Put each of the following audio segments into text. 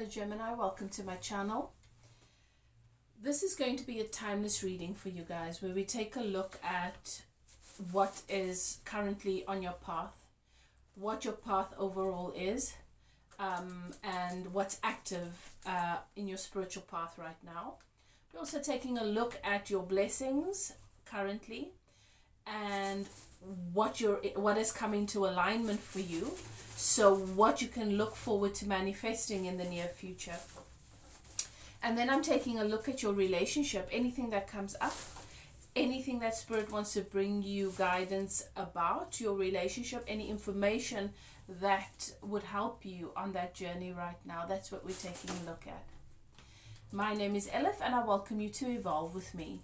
fellow Gemini, welcome to my channel. This is going to be a timeless reading for you guys where we take a look at what is currently on your path, what your path overall is, and what's active in your spiritual path right now. We're also taking a look at your blessings currently and what is coming to alignment for you, so what you can look forward to manifesting in the near future. And then I'm taking a look at your relationship, anything that comes up, anything that Spirit wants to bring you guidance about your relationship, any information that would help you on that journey right now. That's what we're taking a look at. My name is Elif and I welcome you to evolve with me.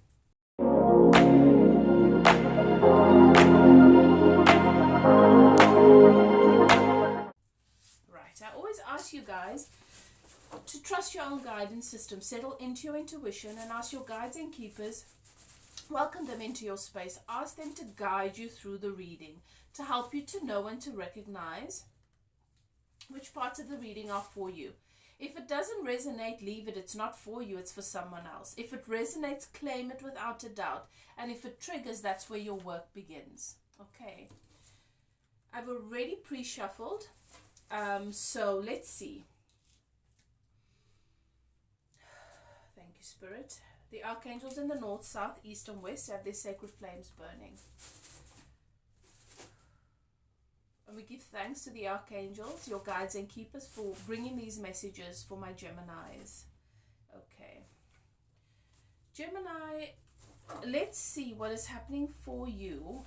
Right, I always ask you guys to trust your own guidance system, settle into your intuition and ask your guides and keepers, welcome them into your space, ask them to guide you through the reading, to help you to know and to recognize which parts of the reading are for you. If it doesn't resonate, leave it. It's not for you, it's for someone else. If it resonates, claim it without a doubt. And if it triggers, that's where your work begins. Okay. I've already pre-shuffled. So let's see. Thank you, Spirit. The archangels in the north, south, east, and west have their sacred flames burning. And we give thanks to the archangels, your guides and keepers, for bringing these messages for my Geminis. Okay. Gemini, let's see what is happening for you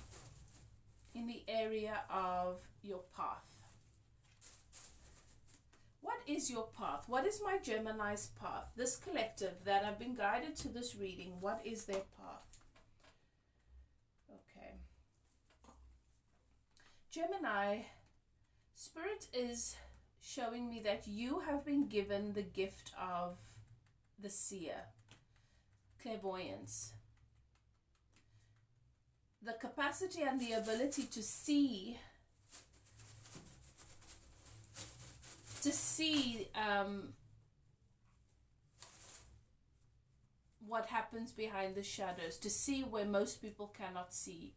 in the area of your path. What is your path? What is my Gemini's path? This collective that have been guided to this reading, what is their path? Okay. Gemini, Spirit is showing me that you have been given the gift of the seer, clairvoyance. The capacity and the ability to see what happens behind the shadows, to see where most people cannot see,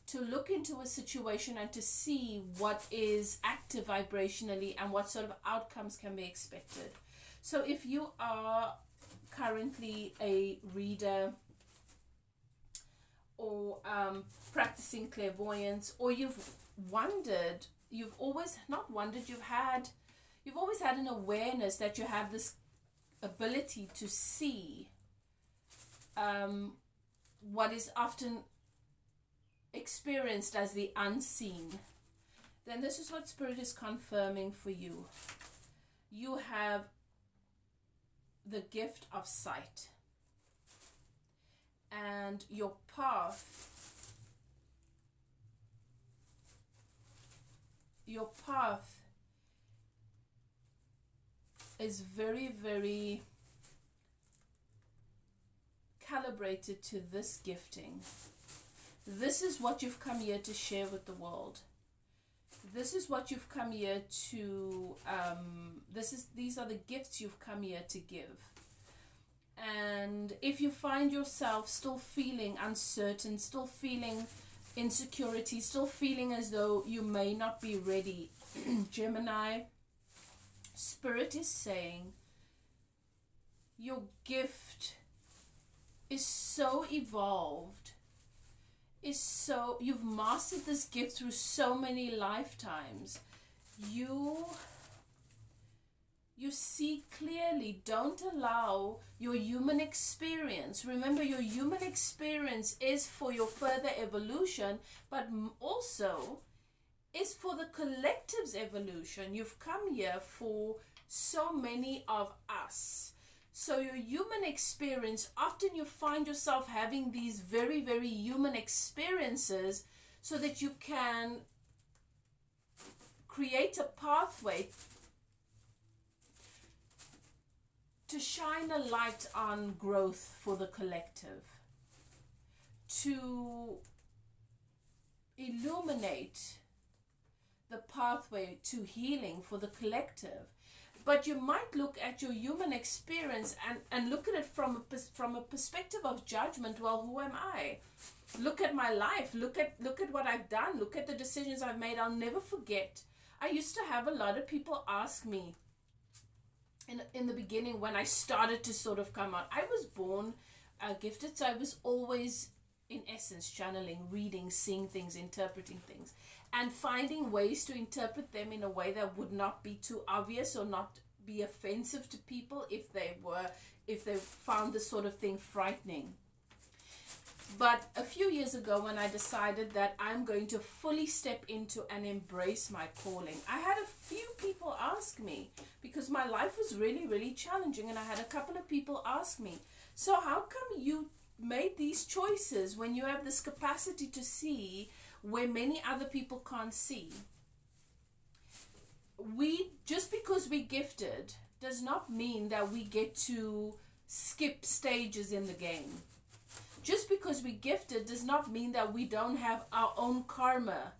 to look into a situation and to see what is active vibrationally and what sort of outcomes can be expected. So if you are currently a reader or practicing clairvoyance, or you've always had an awareness that you have this ability to see what is often experienced as the unseen, then this is what Spirit is confirming for you. You have the gift of sight, and your path is very, very calibrated to this gifting. This is what you've come here to share with the world. This is what you've come here to, these are the gifts you've come here to give. And if you find yourself still feeling uncertain, still feeling insecurity, still feeling as though you may not be ready, Gemini, Spirit is saying your gift is so evolved, you've mastered this gift through so many lifetimes. You see clearly. Don't allow your human experience. Remember, your human experience is for your further evolution, but also is for the collective's evolution. You've come here for so many of us. So your human experience, often you find yourself having these very, very human experiences so that you can create a pathway to shine a light on growth for the collective, to illuminate the pathway to healing for the collective. But you might look at your human experience and look at it from a perspective of judgment. Well, who am I? Look at my life. Look at what I've done. Look at the decisions I've made. I'll never forget. I used to have a lot of people ask me in the beginning when I started to sort of come out. I was born gifted, so I was always, in essence, channeling, reading, seeing things, interpreting things, and finding ways to interpret them in a way that would not be too obvious or not be offensive to people if they found this sort of thing frightening. But a few years ago, when I decided that I'm going to fully step into and embrace my calling, I had a few people ask me, because my life was really, really challenging, and I had a couple of people ask me, so how come you made these choices when you have this capacity to see where many other people can't see? Just because we're gifted does not mean that we get to skip stages in the game. Just because we're gifted does not mean that we don't have our own karma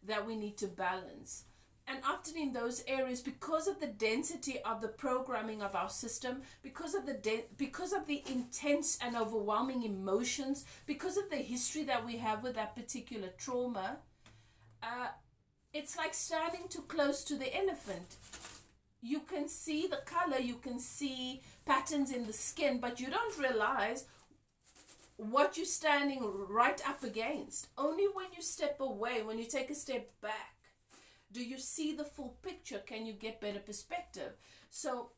that we need to balance. And often in those areas, because of the density of the programming of our system, because of the intense and overwhelming emotions, because of the history that we have with that particular trauma, it's like standing too close to the elephant. You can see the color, you can see patterns in the skin, but you don't realize what you're standing right up against. Only when you step away, when you take a step back, do you see the full picture. Can you get better perspective? So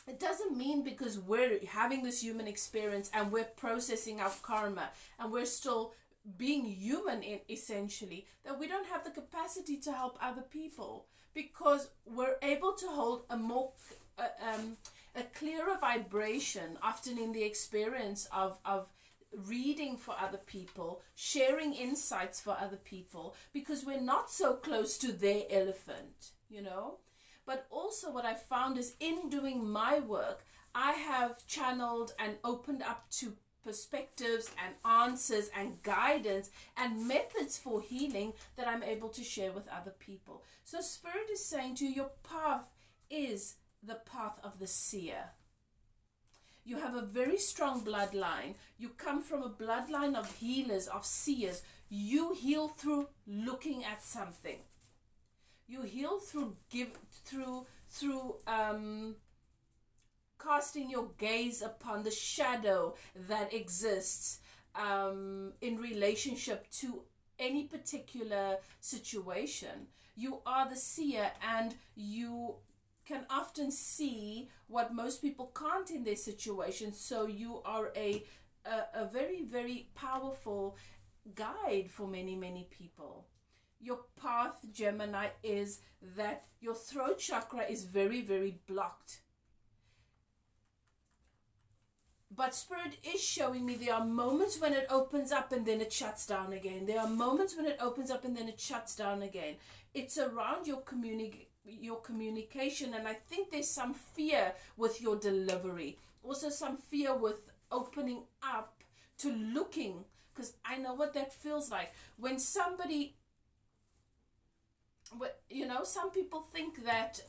it doesn't mean because we're having this human experience and we're processing our karma and we're still being human essentially, that we don't have the capacity to help other people, because we're able to hold a clearer vibration often in the experience of reading for other people, sharing insights for other people, because we're not so close to their elephant, But also what I found is, in doing my work, I have channeled and opened up to perspectives and answers and guidance and methods for healing that I'm able to share with other people. So Spirit is saying to you, your path is the path of the seer. You have a very strong bloodline. You come from a bloodline of healers, of seers. You heal through looking at something. You heal through casting your gaze upon the shadow that exists in relationship to any particular situation. You are the seer, and you can often see what most people can't in their situation. So you are a very, very powerful guide for many, many people. Your path, Gemini, is that your throat chakra is very, very blocked. But Spirit is showing me there are moments when it opens up and then it shuts down again. There are moments when it opens up and then it shuts down again. It's around your communication, and I think there's some fear with your delivery. Also some fear with opening up to looking, because I know what that feels like. When somebody, some people think that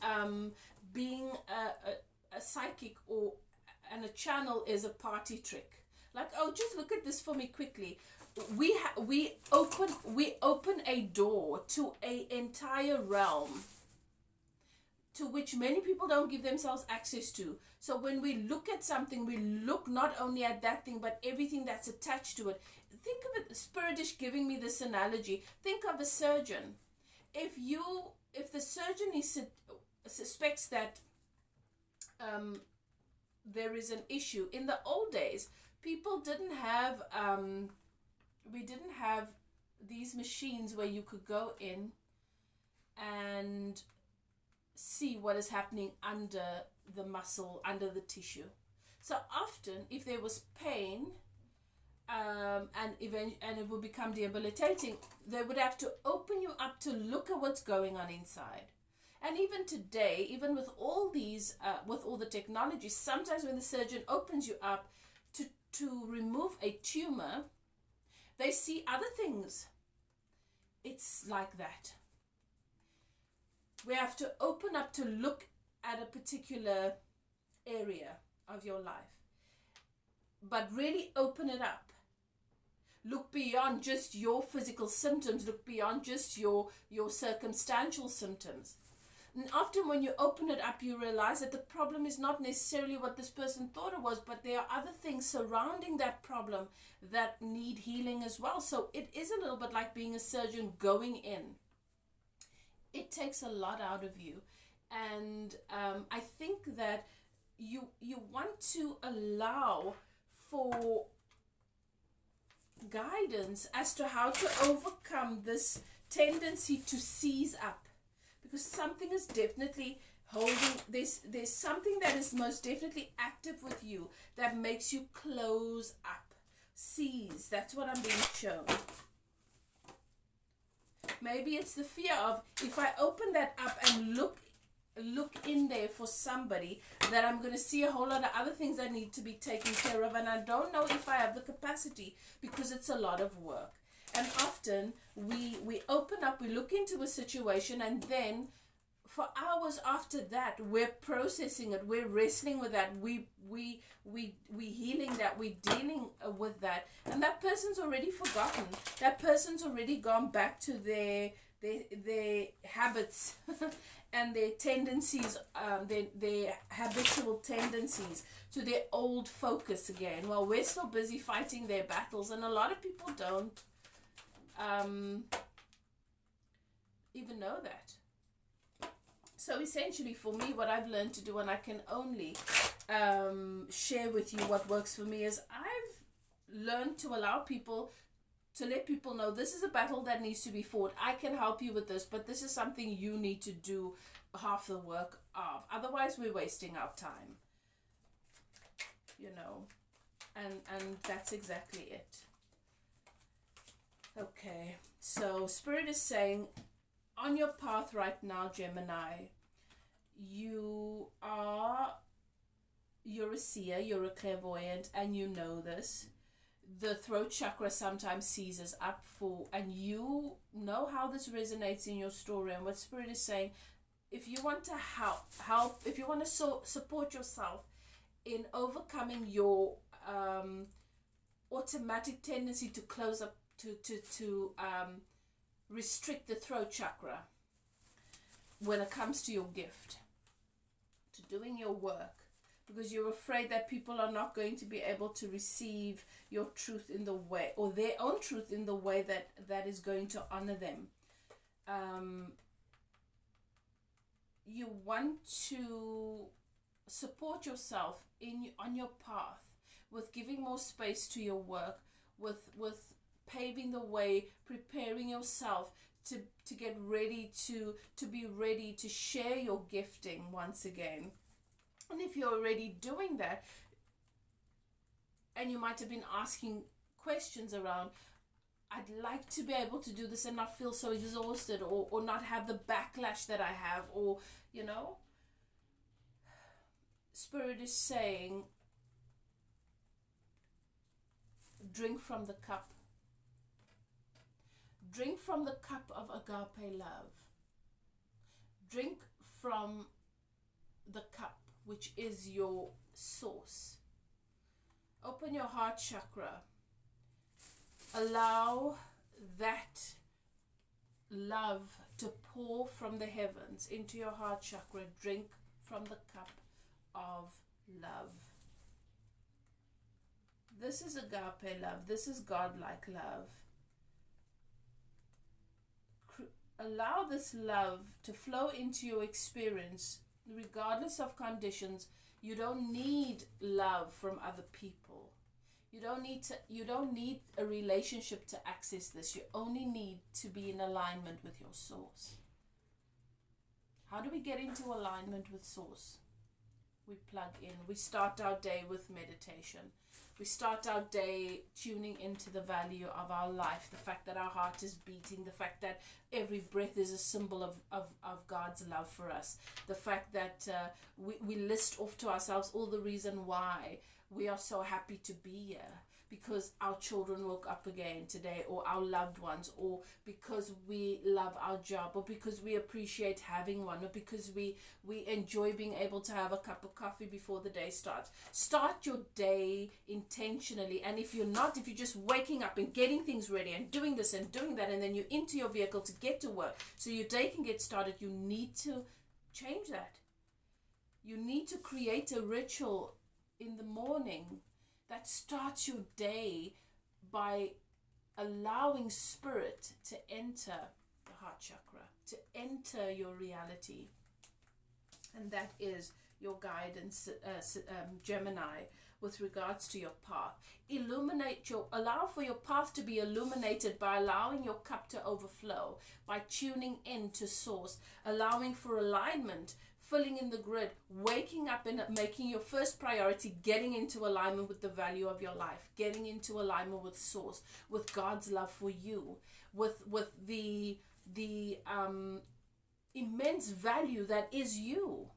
being a psychic and a channel is a party trick. Like, oh, just look at this for me quickly. We open a door to an entire realm to which many people don't give themselves access to. So when we look at something, we look not only at that thing, but everything that's attached to it. Think of it, Spirit is giving me this analogy. Think of a surgeon. If the surgeon suspects that there is an issue, in the old days, people didn't have, we didn't have these machines where you could go in and see what is happening under the muscle, under the tissue. So often, if there was pain, and it would become debilitating, they would have to open you up to look at what's going on inside. And even today, even with all these, with all the technology, sometimes when the surgeon opens you up to remove a tumor, they see other things. It's like that. We have to open up to look at a particular area of your life, but really open it up. Look beyond just your physical symptoms. Look beyond just your circumstantial symptoms. And often when you open it up, you realize that the problem is not necessarily what this person thought it was, but there are other things surrounding that problem that need healing as well. So it is a little bit like being a surgeon going in. It takes a lot out of you. And I think that you want to allow for guidance as to how to overcome this tendency to seize up, because something is definitely holding this. There's something that is most definitely active with you that makes you close up, seize. That's what I'm being shown. Maybe it's the fear of, if I open that up and look in there for somebody, that I'm going to see a whole lot of other things that need to be taken care of, and I don't know if I have the capacity, because it's a lot of work. And often we open up, we look into a situation, and then for hours after that we're processing it, we're wrestling with that, we healing that, we're dealing with that, and that person's already forgotten, that person's already gone back to their habits and their tendencies, their habitual tendencies, to their old focus again. Well, we're still busy fighting their battles, and a lot of people don't even know that. So essentially for me, what I've learned to do, and I can only share with you what works for me, is I've learned to allow people, to let people know this is a battle that needs to be fought. I can help you with this, but this is something you need to do half the work of. Otherwise, we're wasting our time. You know, and that's exactly it. Okay, so Spirit is saying, on your path right now, Gemini, you're a seer, you're a clairvoyant, and you know this. The throat chakra sometimes seizes up for, and you know how this resonates in your story. And what Spirit is saying, if you want to help, if you want to support yourself in overcoming your automatic tendency to close up, to restrict the throat chakra when it comes to your gift, to doing your work, because you're afraid that people are not going to be able to receive your truth in the way, or their own truth in the way that is going to honor them. You want to support yourself on your path with giving more space to your work, with paving the way, preparing yourself to get ready to be ready to share your gifting once again. And if you're already doing that, and you might have been asking questions around, I'd like to be able to do this and not feel so exhausted, or not have the backlash that I have, or, you know, Spirit is saying, drink from the cup. Drink from the cup of agape love. Drink from the cup, which is your source. Open your heart chakra. Allow that love to pour from the heavens into your heart chakra. Drink from the cup of love. This is agape love. This is godlike love. Allow this love to flow into your experience regardless of conditions. You don't need love from other people. You don't need a relationship to access this. You only need to be in alignment with your source. How do we get into alignment with source? We plug in. We start our day with meditation. We start our day tuning into the value of our life, the fact that our heart is beating, the fact that every breath is a symbol of God's love for us, the fact that we list off to ourselves all the reason why we are so happy to be here, because our children woke up again today, or our loved ones, or because we love our job, or because we appreciate having one, or because we enjoy being able to have a cup of coffee before the day starts. Start your day intentionally. And if you're just waking up and getting things ready and doing this and doing that, and then you're into your vehicle to get to work so your day can get started, you need to change that. You need to create a ritual in the morning that starts your day by allowing spirit to enter the heart chakra, to enter your reality. And that is your guidance, Gemini, with regards to your path. Allow for your path to be illuminated by allowing your cup to overflow, by tuning in to source, allowing for alignment, filling in the grid, waking up and making your first priority, getting into alignment with the value of your life, getting into alignment with source, with God's love for you, with the immense value that is you,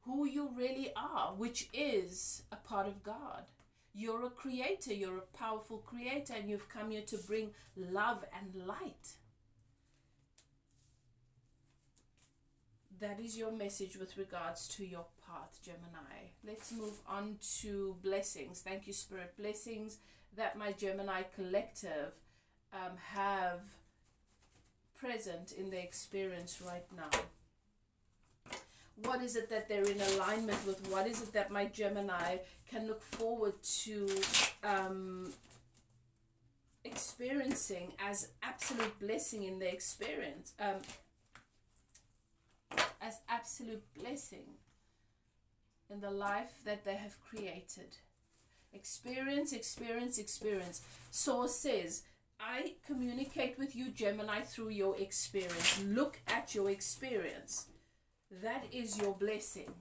who you really are, which is a part of God. You're a creator, you're a powerful creator, and you've come here to bring love and light. That is your message with regards to your path, Gemini. Let's move on to blessings. Thank you, Spirit. Blessings that my Gemini collective have present in their experience right now. What is it that they're in alignment with? What is it that my Gemini can look forward to experiencing as absolute blessing in their experience? As absolute blessing in the life that they have created. Experience, experience, experience. Source says, I communicate with you, Gemini, through your experience. Look at your experience. That is your blessing.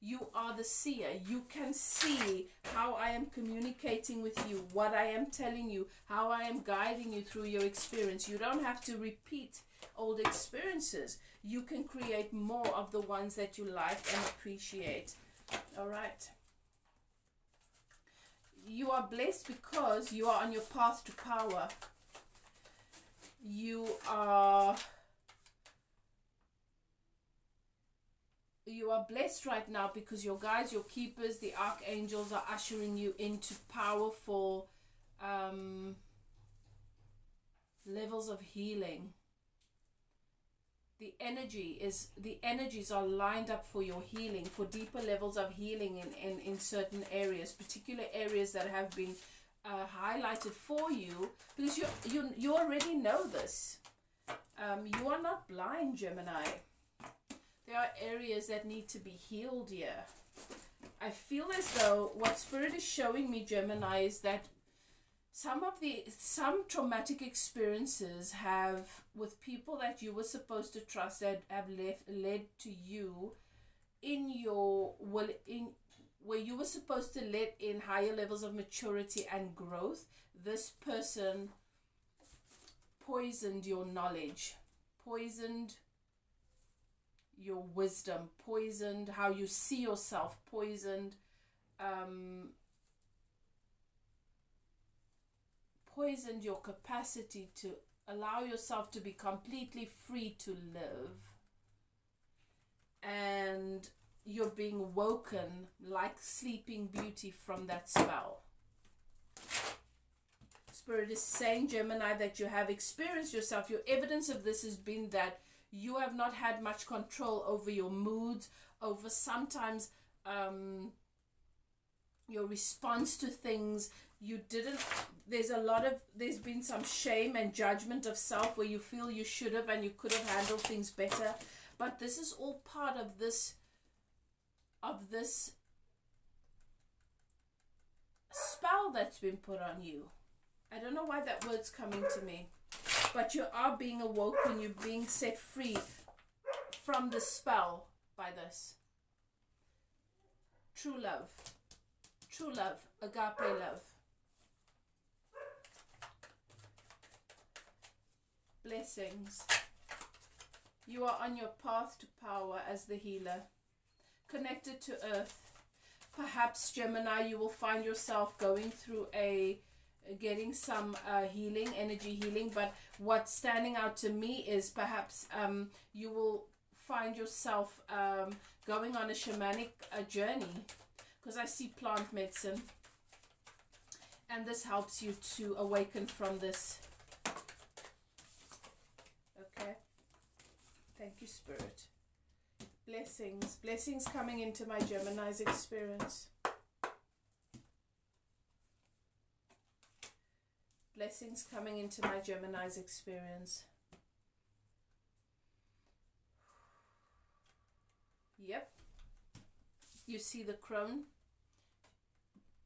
You are the seer. You can see how I am communicating with you, what I am telling you, how I am guiding you through your experience. You don't have to repeat old experiences. You can create more of the ones that you like and appreciate. All right. You are blessed because you are on your path to power. You are blessed right now because your guides, your keepers, the archangels are ushering you into powerful levels of healing. The energies are lined up for your healing, for deeper levels of healing in certain areas, particular areas that have been highlighted for you, because you already know this. You are not blind, Gemini. There are areas that need to be healed here. I feel as though what Spirit is showing me, Gemini, is that some traumatic experiences have, with people that you were supposed to trust, that have led to you where you were supposed to let in higher levels of maturity and growth. This person poisoned your knowledge, poisoned your wisdom, poisoned how you see yourself, poisoned your capacity to allow yourself to be completely free to live. And you're being woken like Sleeping Beauty from that spell. Spirit is saying, Gemini, that you have experienced yourself. Your evidence of this has been that you have not had much control over your moods, over sometimes your response to things. There's been some shame and judgment of self where you feel you should have and you could have handled things better. But this is all part of this spell that's been put on you. I don't know why that word's coming to me, but you are being awoken. You're being set free from the spell by this. True love, agape love. Blessings. You are on your path to power as the healer, connected to earth. Perhaps, Gemini, you will find yourself going through a getting some healing, energy healing. But what's standing out to me is perhaps you will find yourself going on a shamanic journey, because I see plant medicine, and this helps you to awaken from this. Okay, thank you, Spirit. Blessings coming into my Gemini's experience. Blessings coming into my Gemini's experience. Yep. You see the crone?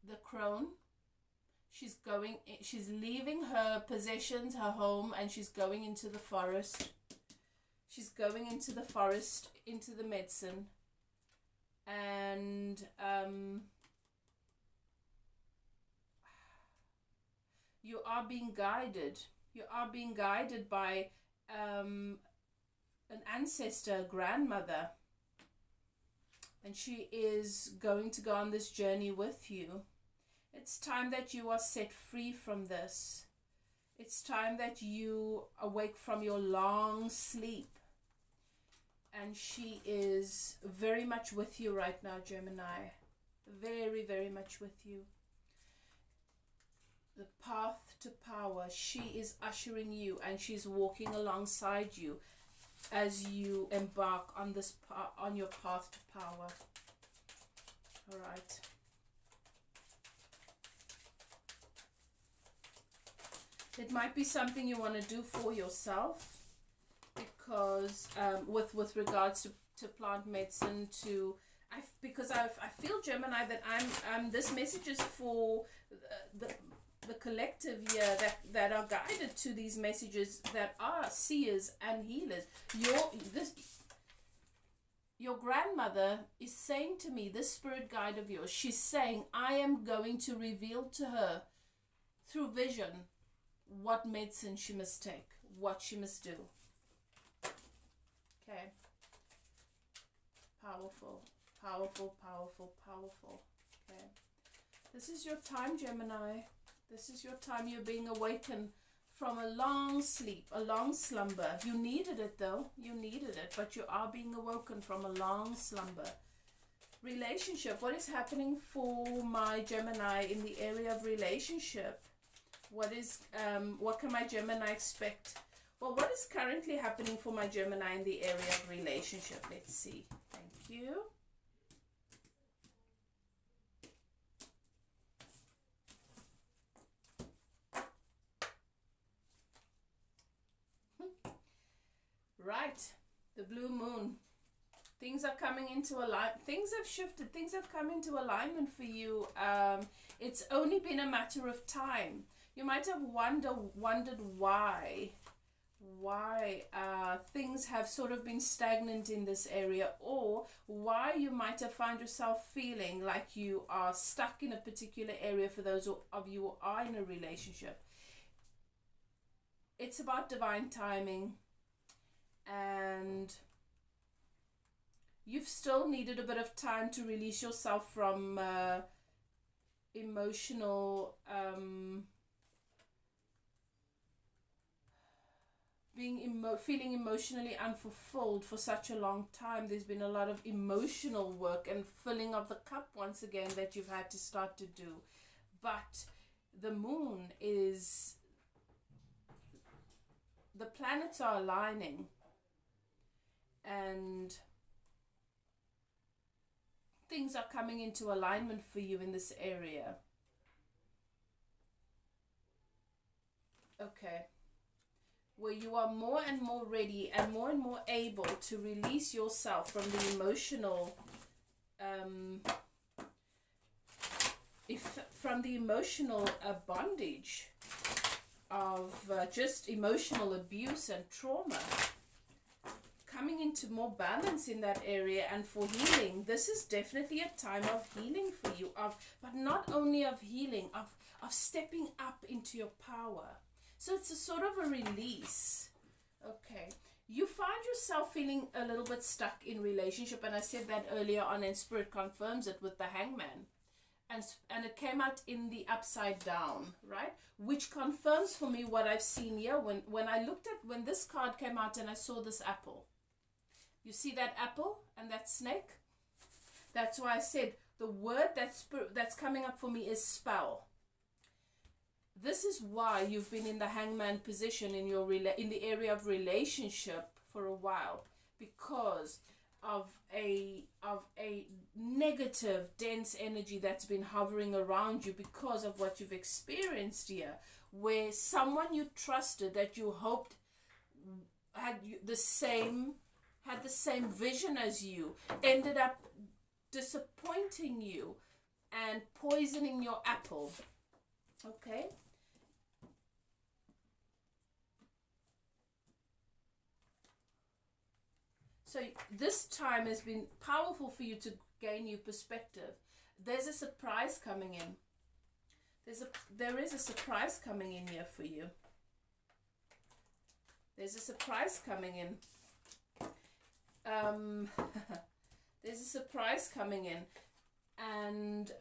The crone. She's leaving her possessions, her home, and she's going into the forest. She's going into the forest, into the medicine. And you are being guided. You are being guided by an ancestor, grandmother. And she is going to go on this journey with you. It's time that you are set free from this. It's time that you awake from your long sleep. And she is very much with you right now, Gemini. Very, very much with you. The path to power. She is ushering you, and she's walking alongside you as you embark on this on your path to power. All right. It might be something you want to do for yourself, because with regards to plant medicine, because I feel, Gemini, that this message is for the collective here that are guided to these messages, that are seers and healers. Your grandmother is saying to me, this spirit guide of yours, she's saying, I am going to reveal to her through vision what medicine she must take, what she must do. Okay. Powerful, powerful, powerful, powerful. Okay. This is your time, Gemini. This is your time. You're being awakened from a long sleep, a long slumber. You needed it, though. You needed it, but you are being awoken from a long slumber. Relationship. What is happening for my Gemini in the area of relationship? What can my Gemini expect? Well, what is currently happening for my Gemini in the area of relationship? Let's see. Thank you. Right. The blue moon. Things are coming into alignment. Things have shifted. Things have come into alignment for you. It's only been a matter of time. You might have wondered why things have sort of been stagnant in this area, or why you might have found yourself feeling like you are stuck in a particular area for those of you who are in a relationship. It's about divine timing, and you've still needed a bit of time to release yourself from emotional feeling emotionally unfulfilled for such a long time. There's been a lot of emotional work and filling of the cup once again that you've had to start to do. But the moon is, the planets are aligning, and things are coming into alignment for you in this area. Okay. Where you are more and more ready and more able to release yourself from the emotional bondage of just emotional abuse and trauma, coming into more balance in that area. And for healing, this is definitely a time of healing for you, but not only of healing, of stepping up into your power. So it's a sort of a release. Okay. You find yourself feeling a little bit stuck in relationship. And I said that earlier on, and Spirit confirms it with the Hangman. and it came out in the upside down, right? Which confirms for me what I've seen here when I looked at, when this card came out and I saw this apple. You see that apple and that snake? That's why I said the word that's coming up for me is spell. This is why you've been in the hangman position in the area of relationship for a while, because of a negative, dense energy that's been hovering around you because of what you've experienced here, where someone you trusted that you hoped had the same vision as you ended up disappointing you and poisoning your apple. Okay? So this time has been powerful for you to gain new perspective. There's a surprise coming in. There is a surprise coming in here for you. There's a surprise coming in. There's a surprise coming in. And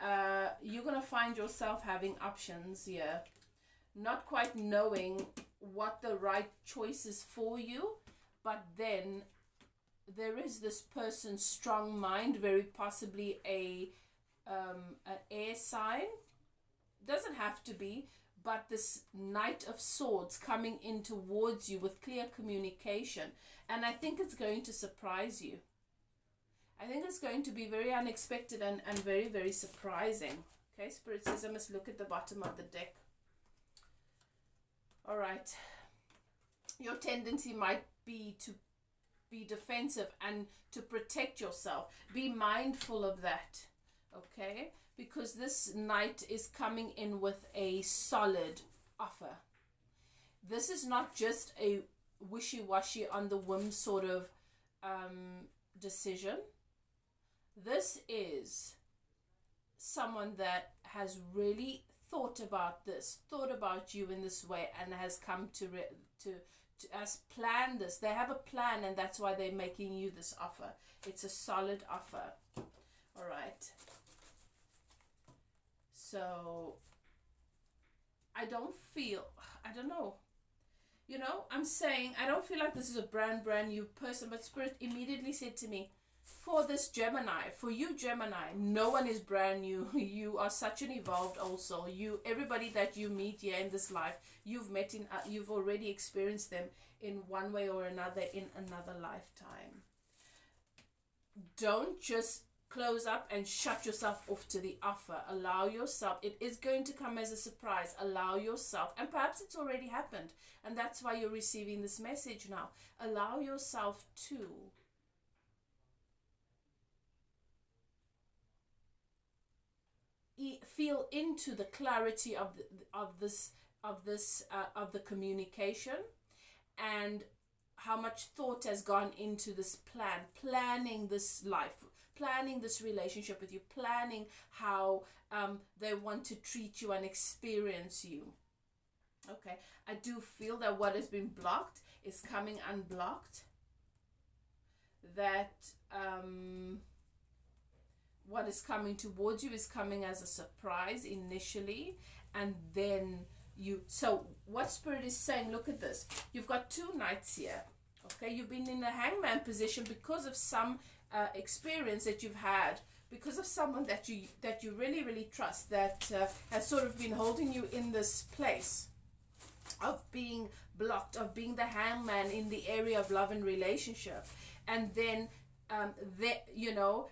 you're going to find yourself having options here. Not quite knowing what the right choice is for you. But then there is this person's strong mind, very possibly an air sign. Doesn't have to be, but this Knight of Swords coming in towards you with clear communication. And I think it's going to surprise you. I think it's going to be very unexpected and very, very surprising. Okay, Spirit says I must look at the bottom of the deck. All right. Your tendency might be to be defensive and to protect yourself. Be mindful of that, okay? Because this Knight is coming in with a solid offer. This is not just a wishy-washy on the whim sort of decision. This is someone that has really thought about this, thought about you in this way, and has come to has planned this. They have a plan, and that's why they're making you this offer. It's a solid offer. All right. So I don't know. You know, I'm saying I don't feel like this is a brand new person, but Spirit immediately said to me, for this Gemini, for you Gemini, no one is brand new. You are such an evolved also. Everybody that you meet here in this life, you've already experienced them in one way or another in another lifetime. Don't just close up and shut yourself off to the offer. Allow yourself, it is going to come as a surprise. Allow yourself, and perhaps it's already happened, and that's why you're receiving this message now. Allow yourself to feel into the clarity of the communication, and how much thought has gone into this planning this life, planning this relationship with you, planning how they want to treat you and experience you. Okay, I do feel that what has been blocked is coming unblocked. That what is coming towards you is coming as a surprise initially, and then so what Spirit is saying, look at this. You've got two Knights here. Okay, you've been in the hangman position because of some experience that you've had, because of someone that you really, really trust, that has sort of been holding you in this place of being blocked, of being the hangman in the area of love and relationship. And then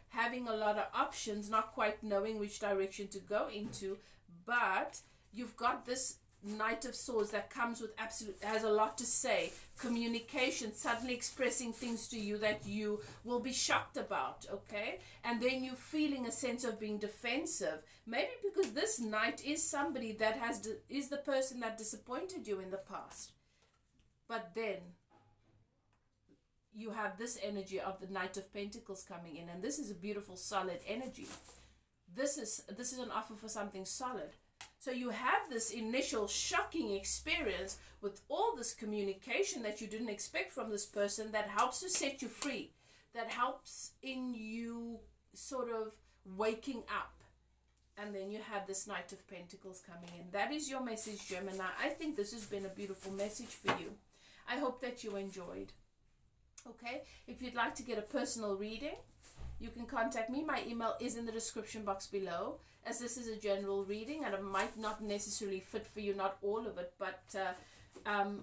having a lot of options, not quite knowing which direction to go into. But you've got this Knight of Swords that comes with has a lot to say. Communication, suddenly expressing things to you that you will be shocked about, okay? And then you feeling a sense of being defensive. Maybe because this Knight is somebody that is the person that disappointed you in the past. But then you have this energy of the Knight of Pentacles coming in, and this is a beautiful, solid energy. This is an offer for something solid. So you have this initial shocking experience with all this communication that you didn't expect from this person, that helps to set you free, that helps in you sort of waking up. And then you have this Knight of Pentacles coming in. That is your message, Gemini. I think this has been a beautiful message for you. I hope that you enjoyed. Okay, if you'd like to get a personal reading, you can contact me. My email is in the description box below, as this is a general reading and it might not necessarily fit for you, not all of it, but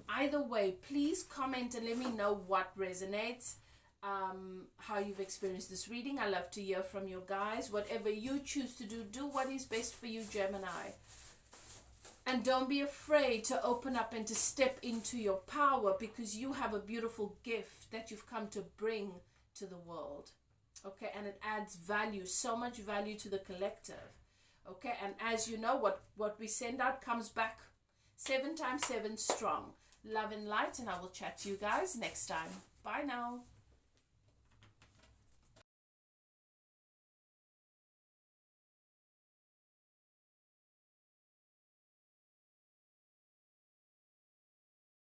either way, please comment and let me know what resonates, how you've experienced this reading. I love to hear from you guys. Whatever you choose to do, do what is best for you, Gemini. And don't be afraid to open up and to step into your power, because you have a beautiful gift that you've come to bring to the world. Okay, and it adds value, so much value to the collective. Okay, and as you know, what we send out comes back 7 times 7 strong. Love and light, and I will chat to you guys next time. Bye now.